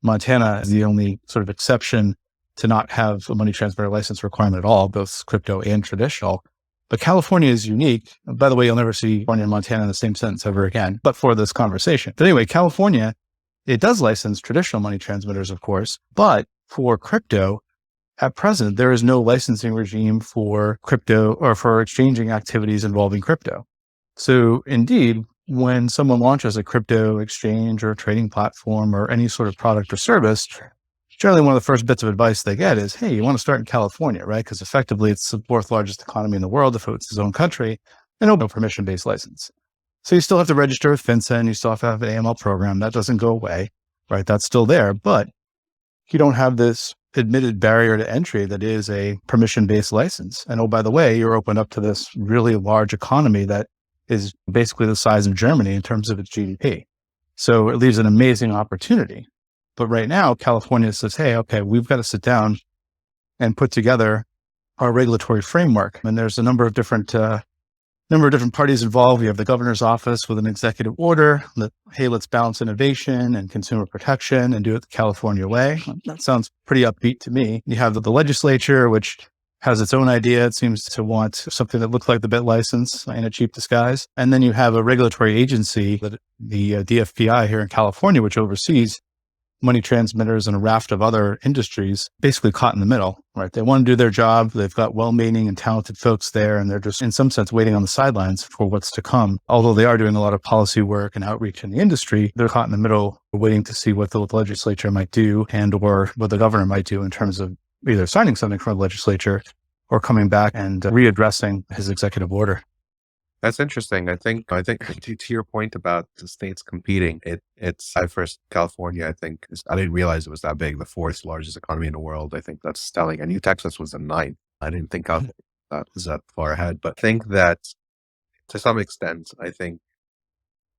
Montana is the only sort of exception to not have a money transmitter license requirement at all, both crypto and traditional. But California is unique. By the way, you'll never see California and Montana in the same sentence ever again, but for this conversation. But anyway, California, it does license traditional money transmitters, of course, but for crypto, at present, there is no licensing regime for crypto or for exchanging activities involving crypto. So indeed, when someone launches a crypto exchange or a trading platform or any sort of product or service, generally one of the first bits of advice they get is, hey, you want to start in California, right? Because effectively it's the fourth largest economy in the world if it's its own country, and no permission-based license. So you still have to register with FinCEN, you still have to have an AML program. That doesn't go away, right? That's still there, but you don't have this admitted barrier to entry that is a permission-based license. And oh, by the way, you're open up to this really large economy that is basically the size of Germany in terms of its GDP. So it leaves an amazing opportunity. But right now, California says, hey, okay, we've got to sit down and put together our regulatory framework. And there's a number of different parties involved. We have the governor's office with an executive order that, hey, let's balance innovation and consumer protection and do it the California way. That sounds pretty upbeat to me. You have the legislature, which has its own idea. It seems to want something that looks like the BIT license in a cheap disguise. And then you have a regulatory agency, the DFPI here in California, which oversees money transmitters and a raft of other industries, basically caught in the middle, right? They want to do their job. They've got well-meaning and talented folks there, and they're just, in some sense, waiting on the sidelines for what's to come. Although they are doing a lot of policy work and outreach in the industry, they're caught in the middle, waiting to see what the legislature might do and or what the governor might do in terms of either signing something from the legislature or coming back and readdressing his executive order. That's interesting. I think to your point about the states competing, it's first California. I didn't realize it was that big, the fourth largest economy in the world. I think that's telling. I knew Texas was the ninth. I didn't think that was that far ahead. But I think that to some extent,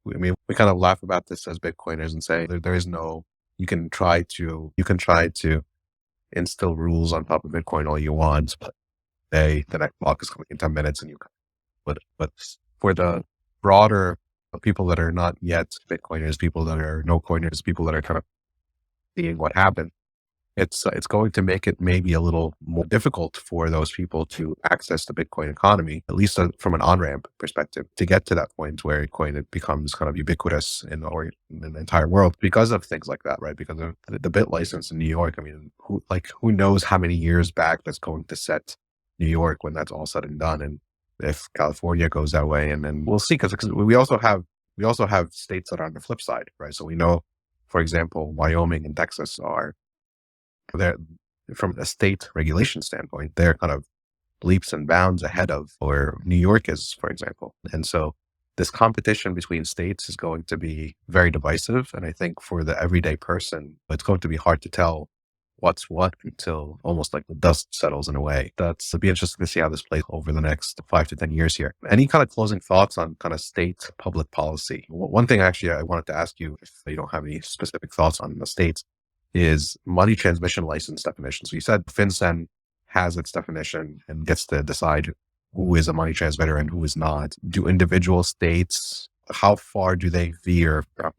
we kind of laugh about this as Bitcoiners and say there is no. You can try to instill rules on top of Bitcoin all you want, but the next block is coming in 10 minutes, and you. But for the broader people that are not yet Bitcoiners, people that are no coiners, people that are kind of seeing what happened, it's going to make it maybe a little more difficult for those people to access the Bitcoin economy, at least from an on-ramp perspective, to get to that point where Bitcoin it becomes kind of ubiquitous in the entire world because of things like that, right? Because of the bit license in New York. I mean, who knows how many years back that's going to set New York when that's all said and done, and if California goes that way, and then we'll see because we also have states that are on the flip side, right? So we know, for example, Wyoming and Texas they're from a state regulation standpoint, they're kind of leaps and bounds ahead of where New York is, for example. And so this competition between states is going to be very divisive. And I think for the everyday person, it's going to be hard to tell what's what until almost like the dust settles in a way. It'll be interesting to see how this plays over the next 5 to 10 years here. Any kind of closing thoughts on kind of state public policy? One thing actually I wanted to ask you, if you don't have any specific thoughts on the states, is money transmission license definition. So you said FinCEN has its definition and gets to decide who is a money transmitter and who is not. Do individual states, how far do they veer from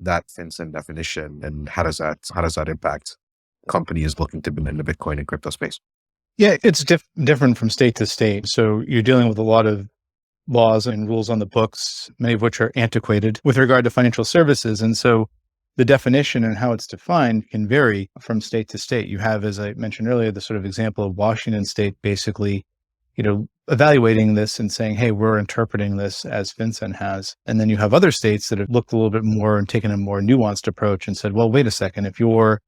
that FinCEN definition, and how does that impact companies looking to be in the Bitcoin and crypto space? Yeah, it's different from state to state. So you're dealing with a lot of laws and rules on the books, many of which are antiquated with regard to financial services. And so the definition and how it's defined can vary from state to state. You have, as I mentioned earlier, the sort of example of Washington state basically, evaluating this and saying, hey, we're interpreting this as FinCEN has. And then you have other states that have looked a little bit more and taken a more nuanced approach and said, well, wait a second, if you're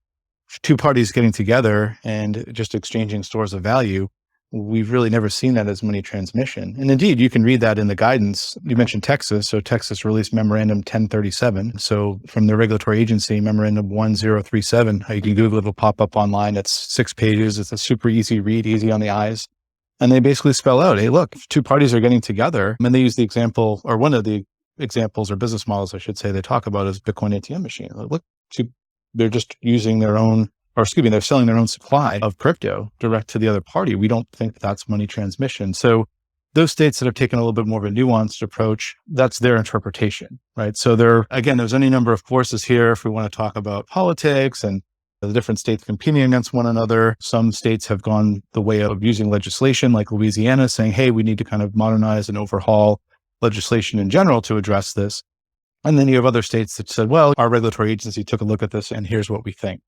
two parties getting together and just exchanging stores of value, we've really never seen that as money transmission. And indeed, you can read that in the guidance. You mentioned Texas. So Texas released Memorandum 1037. So from the regulatory agency, Memorandum 1037, you can Google it, it'll pop up online. It's 6 pages. It's a super easy read, easy on the eyes. And they basically spell out, hey, look, if two parties are getting together, and they use the example, or one of the examples or business models, I should say, they talk about is Bitcoin ATM machine. Look, they're just using their own, they're selling their own supply of crypto direct to the other party. We don't think that's money transmission. So those states that have taken a little bit more of a nuanced approach, that's their interpretation, right? So there's any number of forces here. If we want to talk about politics and the different states competing against one another, some states have gone the way of using legislation like Louisiana saying, hey, we need to kind of modernize and overhaul legislation in general to address this. And then you have other states that said, well, our regulatory agency took a look at this and here's what we think.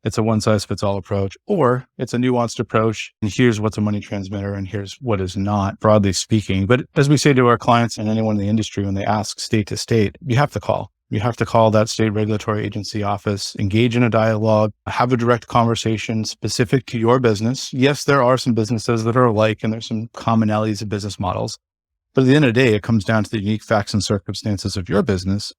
It's a one-size-fits-all approach, or it's a nuanced approach, and here's what's a money transmitter, and here's what is not, broadly speaking. But as we say to our clients and anyone in the industry, when they ask state to state, you have to call. You have to call that state regulatory agency office, engage in a dialogue, have a direct conversation specific to your business. Yes, there are some businesses that are alike, and there's some commonalities of business models. But at the end of the day, it comes down to the unique facts and circumstances of your business.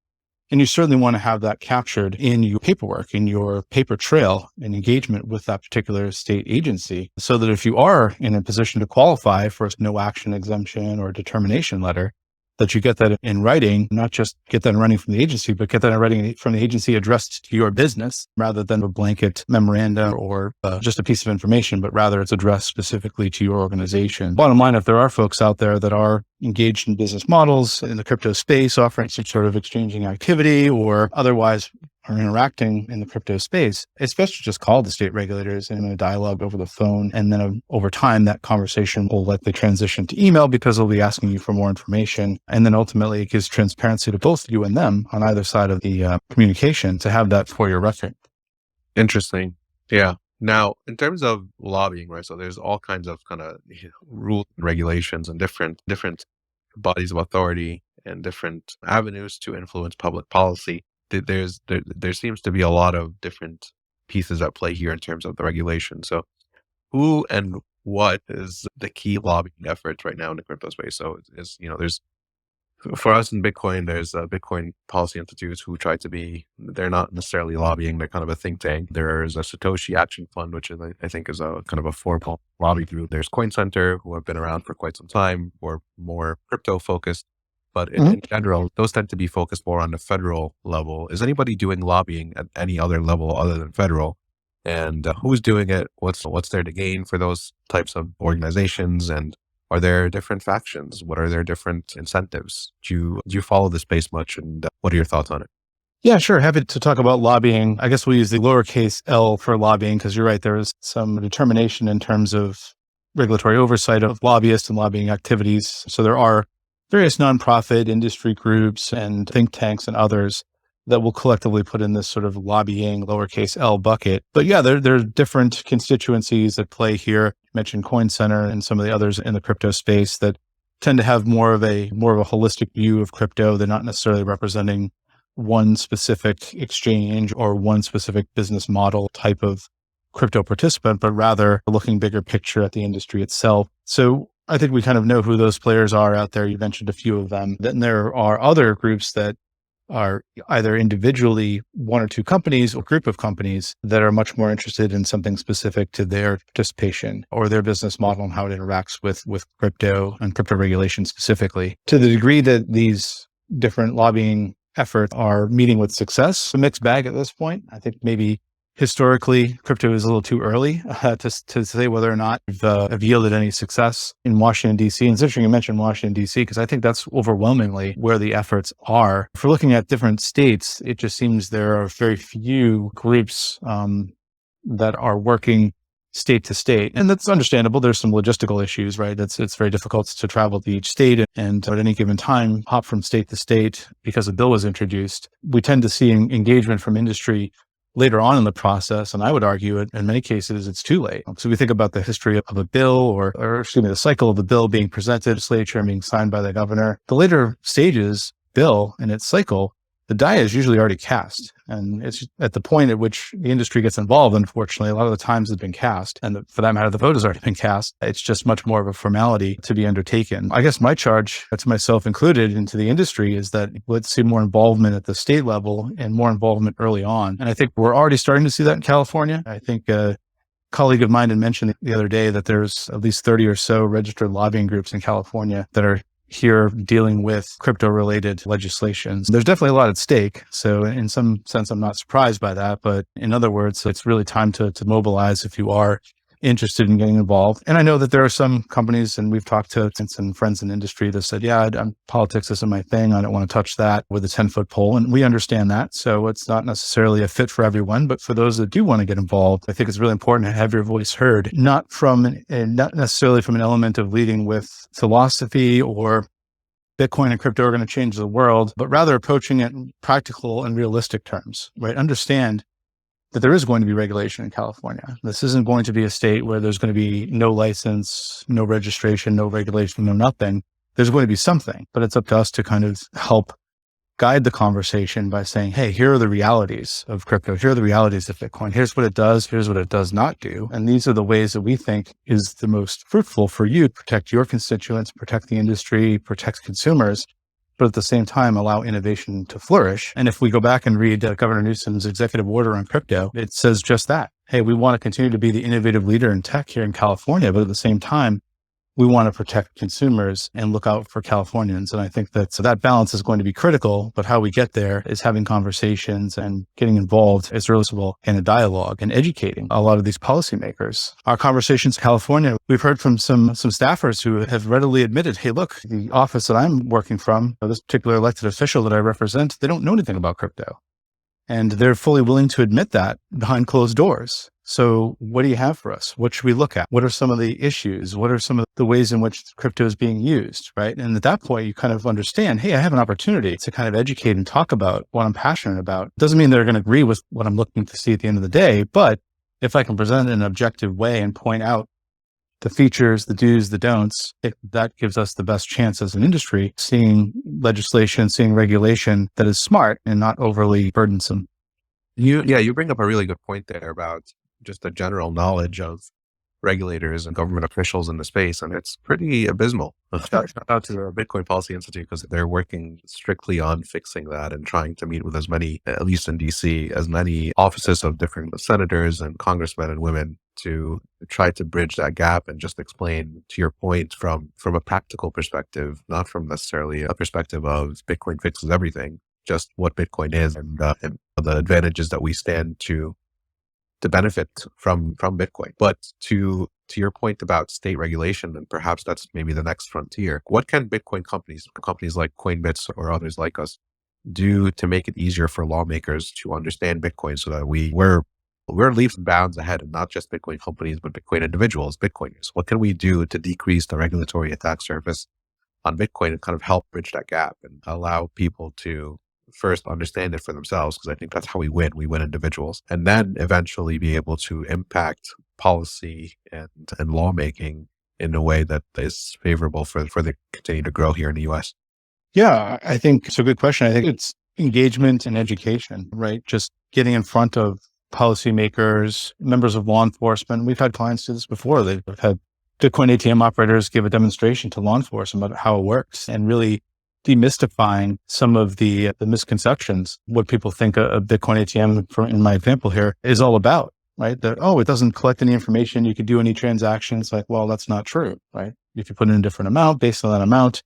And you certainly want to have that captured in your paperwork, in your paper trail and engagement with that particular state agency, so that if you are in a position to qualify for a no action exemption or determination letter, that you get that in writing, not just get that in writing from the agency, but get that in writing from the agency addressed to your business rather than a blanket memoranda or just a piece of information, but rather it's addressed specifically to your organization. Bottom line, if there are folks out there that are engaged in business models in the crypto space, offering some sort of exchanging activity or otherwise are interacting in the crypto space, it's best to just call the state regulators in a dialogue over the phone. And then over time, that conversation will likely transition to email because they'll be asking you for more information. And then ultimately it gives transparency to both you and them on either side of the communication to have that for your record. Interesting. Yeah. Now, in terms of lobbying, right? So there's all kinds of kind of rules and regulations and different bodies of authority and different avenues to influence public policy. There seems to be a lot of different pieces at play here in terms of the regulation. So who and what is the key lobbying efforts right now in the crypto space? So there's, for us in Bitcoin, there's Bitcoin policy institutes who try to they're not necessarily lobbying, they're kind of a think tank. There's a Satoshi Action Fund, which I think is a kind of a formal lobby group. There's Coin Center, who have been around for quite some time, or more crypto focused. But in general, those tend to be focused more on the federal level. Is anybody doing lobbying at any other level other than federal? And who's doing it? What's there to gain for those types of organizations? And are there different factions? What are their different incentives? Do you follow the space much? And what are your thoughts on it? Yeah, sure. Happy to talk about lobbying. I guess we'll use the lowercase L for lobbying because you're right. There is some determination in terms of regulatory oversight of lobbyists and lobbying activities. So there are various nonprofit industry groups and think tanks and others that will collectively put in this sort of lobbying lowercase L bucket. But yeah, there are different constituencies at play here. You mentioned CoinCEN and some of the others in the crypto space that tend to have more of a holistic view of crypto. They're not necessarily representing one specific exchange or one specific business model type of crypto participant, but rather looking bigger picture at the industry itself. So I think we kind of know who those players are out there. You mentioned a few of them. Then there are other groups that are either individually one or two companies or group of companies that are much more interested in something specific to their participation or their business model and how it interacts with crypto and crypto regulation specifically. To the degree that these different lobbying efforts are meeting with success, a mixed bag at this point. I think maybe historically, crypto is a little too early to say whether or not have yielded any success in Washington, D.C. And it's interesting you mentioned Washington, D.C., because I think that's overwhelmingly where the efforts are. If we're looking at different states, it just seems there are very few groups that are working state to state. And that's understandable. There's some logistical issues, right? It's very difficult to travel to each state and at any given time hop from state to state because a bill was introduced. We tend to see engagement from industry later on in the process. And I would argue in many cases, it's too late. So we think about the history of a bill or the cycle of the bill being presented, legislature and being signed by the governor. The later stages bill and its cycle, the die is usually already cast. And it's at the point at which the industry gets involved, unfortunately, a lot of the times it's been cast. And for that matter, the vote has already been cast. It's just much more of a formality to be undertaken. I guess my charge, to myself included, into the industry is that let's see more involvement at the state level and more involvement early on. And I think we're already starting to see that in California. I think a colleague of mine had mentioned the other day that there's at least 30 or so registered lobbying groups in California that are here dealing with crypto-related legislation. There's definitely a lot at stake. So in some sense, I'm not surprised by that. But in other words, it's really time to mobilize if you are interested in getting involved. And I know that there are some companies, and we've talked to some friends in industry that said, yeah, politics isn't my thing. I don't want to touch that with a 10-foot pole. And we understand that. So it's not necessarily a fit for everyone. But for those that do want to get involved, I think it's really important to have your voice heard, not necessarily from an element of leading with philosophy or Bitcoin and crypto are going to change the world, but rather approaching it in practical and realistic terms, right? Understand that there is going to be regulation in California. This isn't going to be a state where there's going to be no license, no registration, no regulation, no nothing. There's going to be something, but it's up to us to kind of help guide the conversation by saying, hey, here are the realities of crypto. Here are the realities of Bitcoin. Here's what it does. Here's what it does not do. And these are the ways that we think is the most fruitful for you to protect your constituents, protect the industry, protect consumers, but at the same time, allow innovation to flourish. And if we go back and read Governor Newsom's executive order on crypto, it says just that. Hey, we want to continue to be the innovative leader in tech here in California, but at the same time, we want to protect consumers and look out for Californians. And I think that balance is going to be critical, but how we get there is having conversations and getting involved as early as possible in a dialogue and educating a lot of these policymakers. Our conversations in California, we've heard from some staffers who have readily admitted, hey, look, the office that I'm working from, this particular elected official that I represent, they don't know anything about crypto. And they're fully willing to admit that behind closed doors. So what do you have for us? What should we look at? What are some of the issues? What are some of the ways in which crypto is being used, right? And at that point, you kind of understand, hey, I have an opportunity to kind of educate and talk about what I'm passionate about. Doesn't mean they're going to agree with what I'm looking to see at the end of the day, but if I can present it in an objective way and point out the features, the do's, the don'ts, that gives us the best chance as an industry seeing legislation, seeing regulation that is smart and not overly burdensome. You bring up a really good point there about just the general knowledge of regulators and government officials in the space, and it's pretty abysmal. Shout out to the Bitcoin Policy Institute because they're working strictly on fixing that and trying to meet with as many, at least in DC, as many offices of different senators and congressmen and women to try to bridge that gap and just explain, to your point, from a practical perspective, not from necessarily a perspective of Bitcoin fixes everything, just what Bitcoin is and the advantages that we stand to benefit from Bitcoin. But to your point about state regulation, and perhaps that's maybe the next frontier, what can Bitcoin companies like Coinbits or others like us do to make it easier for lawmakers to understand Bitcoin so that we're leaps and bounds ahead of not just Bitcoin companies, but Bitcoin individuals, Bitcoiners? What can we do to decrease the regulatory attack surface on Bitcoin and kind of help bridge that gap and allow people to first understand it for themselves? Because I think that's how we win. We win individuals, and then eventually be able to impact policy and lawmaking in a way that is favorable for the continue to grow here in the US. Yeah, I think it's a good question. I think it's engagement and education, right? Just getting in front of policymakers, members of law enforcement. We've had clients do this before. They've had Bitcoin ATM operators give a demonstration to law enforcement about how it works and really demystifying some of the misconceptions, what people think a Bitcoin ATM, in my example here, is all about, right? That, oh, it doesn't collect any information. You could do any transactions. Like, well, that's not true, right? If you put in a different amount, based on that amount,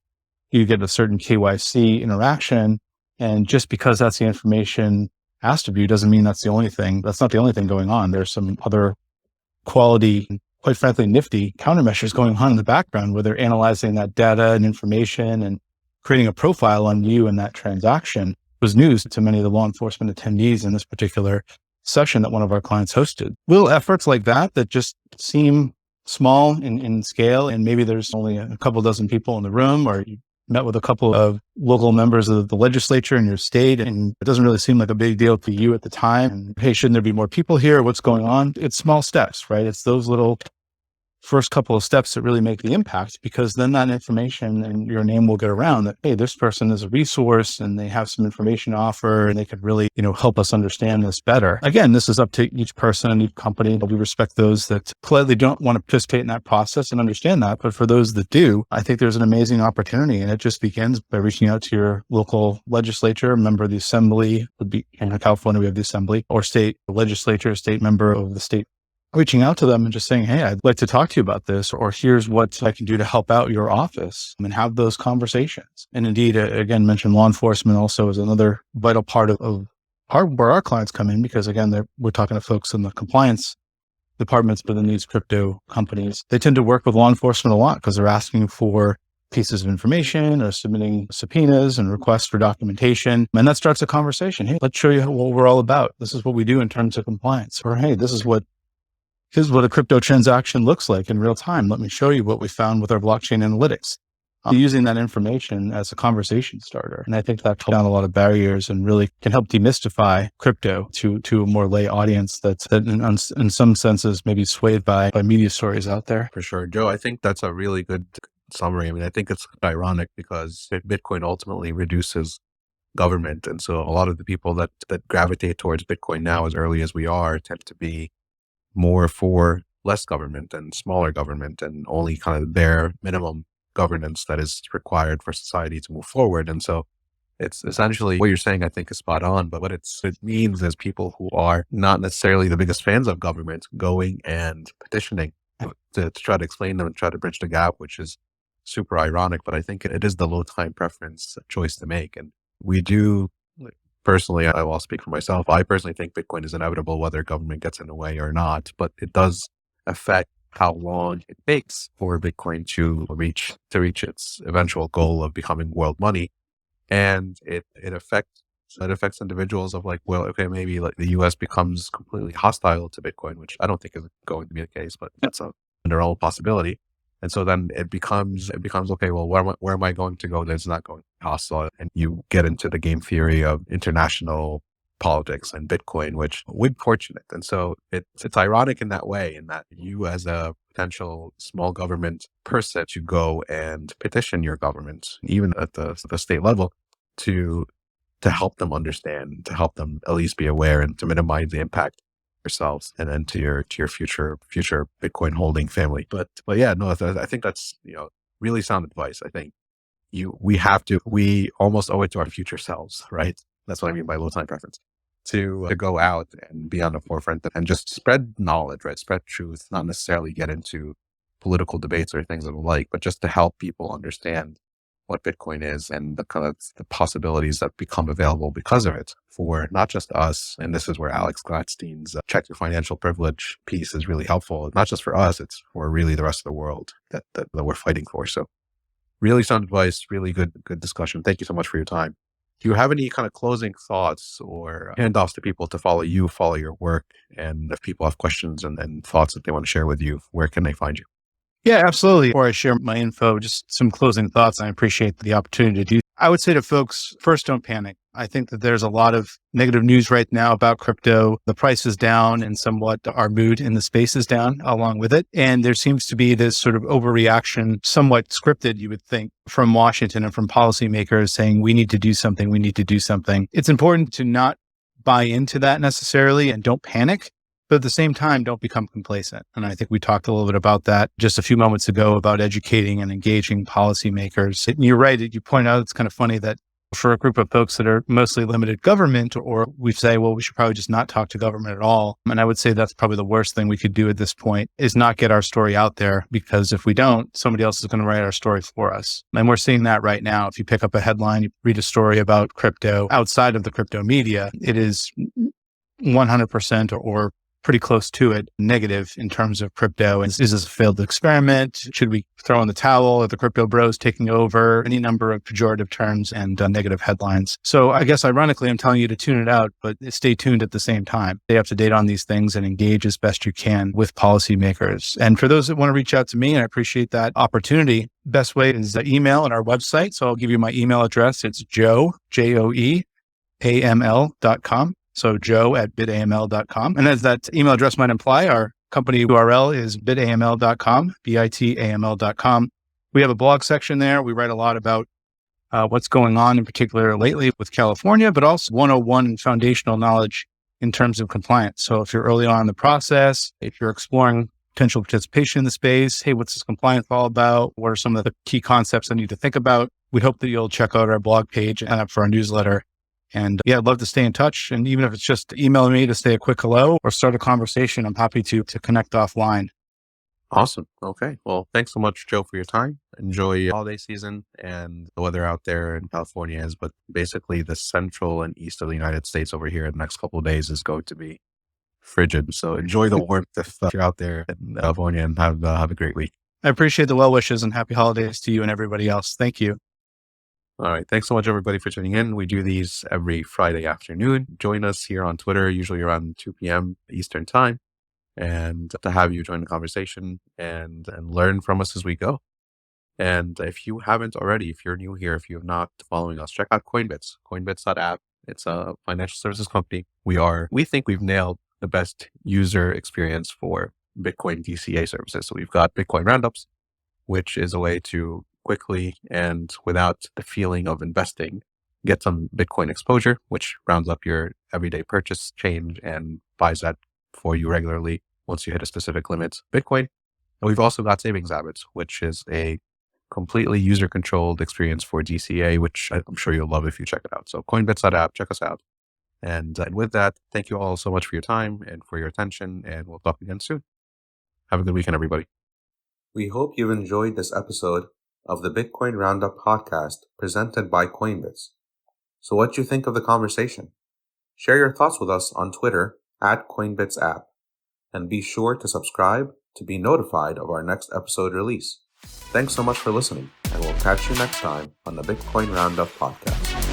you get a certain KYC interaction. And just because that's the information asked of you doesn't mean that's the only thing. That's not the only thing going on. There's some other quality, quite frankly, nifty countermeasures going on in the background where they're analyzing that data and information and creating a profile on you in that transaction. It was news to many of the law enforcement attendees in this particular session that one of our clients hosted. Little efforts like that just seem small in scale, and maybe there's only a couple dozen people in the room, or you met with a couple of local members of the legislature in your state, and it doesn't really seem like a big deal to you at the time. And, hey, shouldn't there be more people here? What's going on? It's small steps, right? It's those little first couple of steps that really make the impact, because then that information and your name will get around that, hey, this person is a resource and they have some information to offer and they could really, help us understand this better. Again, this is up to each person and each company. We respect those that politely don't want to participate in that process and understand that. But for those that do, I think there's an amazing opportunity, and it just begins by reaching out to your local legislature, member of the assembly. Would be in California, we have the assembly, or state legislature, state member of the state, reaching out to them and just saying, hey, I'd like to talk to you about this, or here's what I can do to help out your office, and have those conversations. And indeed, again, mention law enforcement also is another vital part of where our clients come in, because again, we're talking to folks in the compliance departments within these crypto companies. They tend to work with law enforcement a lot because they're asking for pieces of information or submitting subpoenas and requests for documentation. And that starts a conversation. Hey, let's show you what we're all about. This is what we do in terms of compliance. Or, hey, here's what a crypto transaction looks like in real time. Let me show you what we found with our blockchain analytics. Using that information as a conversation starter. And I think that cuts down a lot of barriers and really can help demystify crypto to a more lay audience that in some senses maybe swayed by media stories out there. For sure. Joe, I think that's a really good summary. I mean, I think it's ironic because Bitcoin ultimately reduces government. And so a lot of the people that gravitate towards Bitcoin now, as early as we are, tend to be more for less government and smaller government and only kind of bare minimum governance that is required for society to move forward. And so it's essentially what you're saying, I think, is spot on. But what it means is people who are not necessarily the biggest fans of government going and petitioning to try to explain them and try to bridge the gap, which is super ironic. But I think it is the low time preference choice to make. And we do, personally, I will speak for myself. I personally think Bitcoin is inevitable, whether government gets in the way or not, but it does affect how long it takes for Bitcoin to reach its eventual goal of becoming world money. And it affects individuals of like, well, okay, maybe like the US becomes completely hostile to Bitcoin, which I don't think is going to be the case, but that's a real possibility. And so then it becomes okay, well, where am I going to go that's not going to be hostile? And you get into the game theory of international politics and Bitcoin, which we're fortunate. And so it's ironic in that way, in that you as a potential small government person to go and petition your government, even at the state level, to help them understand, to help them at least be aware and to minimize the impact yourselves and then to your future Bitcoin holding family. But yeah, no, I think that's, really sound advice. I think we almost owe it to our future selves, right? That's what I mean by low time preference. To go out and be on the forefront and just spread knowledge, right? Spread truth, not necessarily get into political debates or things of the like, but just to help people understand what Bitcoin is and the kind of the possibilities that become available because of it for not just us. And this is where Alex Gladstein's check your financial privilege piece is really helpful. Not just for us, it's for really the rest of the world that we're fighting for. So really sound advice, really good discussion. Thank you so much for your time. Do you have any kind of closing thoughts or handoffs to people to follow you, follow your work? And if people have questions and thoughts that they want to share with you, where can they find you? Yeah, absolutely. Before I share my info, just some closing thoughts. I appreciate the opportunity to do. I would say to folks, first, don't panic. I think that there's a lot of negative news right now about crypto. The price is down and somewhat our mood in the space is down along with it. And there seems to be this sort of overreaction, somewhat scripted, you would think, from Washington and from policymakers saying, we need to do something, we need to do something. It's important to not buy into that necessarily and don't panic. But at the same time, don't become complacent. And I think we talked a little bit about that just a few moments ago about educating and engaging policymakers. And you're right. You point out it's kind of funny that for a group of folks that are mostly limited government, or we say, well, we should probably just not talk to government at all. And I would say that's probably the worst thing we could do at this point is not get our story out there, because if we don't, somebody else is going to write our story for us. And we're seeing that right now. If you pick up a headline, you read a story about crypto outside of the crypto media, it is 100% or pretty close to it, negative in terms of crypto. Is this a failed experiment? Should we throw in the towel? Are the crypto bros taking over? Any number of pejorative terms and negative headlines. So I guess ironically, I'm telling you to tune it out, but stay tuned at the same time. Stay up to date on these things and engage as best you can with policymakers. And for those that want to reach out to me, and I appreciate that opportunity, best way is the email and our website. So I'll give you my email address. It's Joe, JOE@BitAML.com. So joe@bitaml.com. And as that email address might imply, our company URL is bitaml.com, bitaml.com. We have a blog section there. We write a lot about what's going on in particular lately with California, but also 101 and foundational knowledge in terms of compliance. So if you're early on in the process, if you're exploring potential participation in the space, hey, what's this compliance all about? What are some of the key concepts I need to think about? We hope that you'll check out our blog page and sign up for our newsletter. And yeah, I'd love to stay in touch. And even if it's just emailing me to say a quick hello or start a conversation, I'm happy to connect offline. Awesome. Okay. Well, thanks so much, Joe, for your time. Enjoy holiday season and the weather out there in California is, but basically the central and east of the United States over here in the next couple of days is going to be frigid. So enjoy the warmth if you're out there in California, and have a great week. I appreciate the well wishes and happy holidays to you and everybody else. Thank you. All right. Thanks so much, everybody, for tuning in. We do these every Friday afternoon. Join us here on Twitter, usually around 2 p.m. Eastern time, and to have you join the conversation and learn from us as we go. And if you haven't already, if you're new here, if you're not following us, check out Coinbits, coinbits.app. It's a financial services company. We think we've nailed the best user experience for Bitcoin DCA services. So we've got Bitcoin roundups, which is a way to quickly and without the feeling of investing, get some Bitcoin exposure, which rounds up your everyday purchase change and buys that for you regularly once you hit a specific limit Bitcoin. And we've also got Savings Habits, which is a completely user-controlled experience for DCA, which I'm sure you'll love if you check it out. So Coinbits.app, check us out. And with that, thank you all so much for your time and for your attention, and we'll talk again soon. Have a good weekend, everybody. We hope you've enjoyed this episode of the Bitcoin Roundup podcast presented by Coinbits. So what do you think of the conversation? Share your thoughts with us on Twitter @CoinbitsApp, and be sure to subscribe to be notified of our next episode release. Thanks so much for listening, and we'll catch you next time on the Bitcoin Roundup podcast.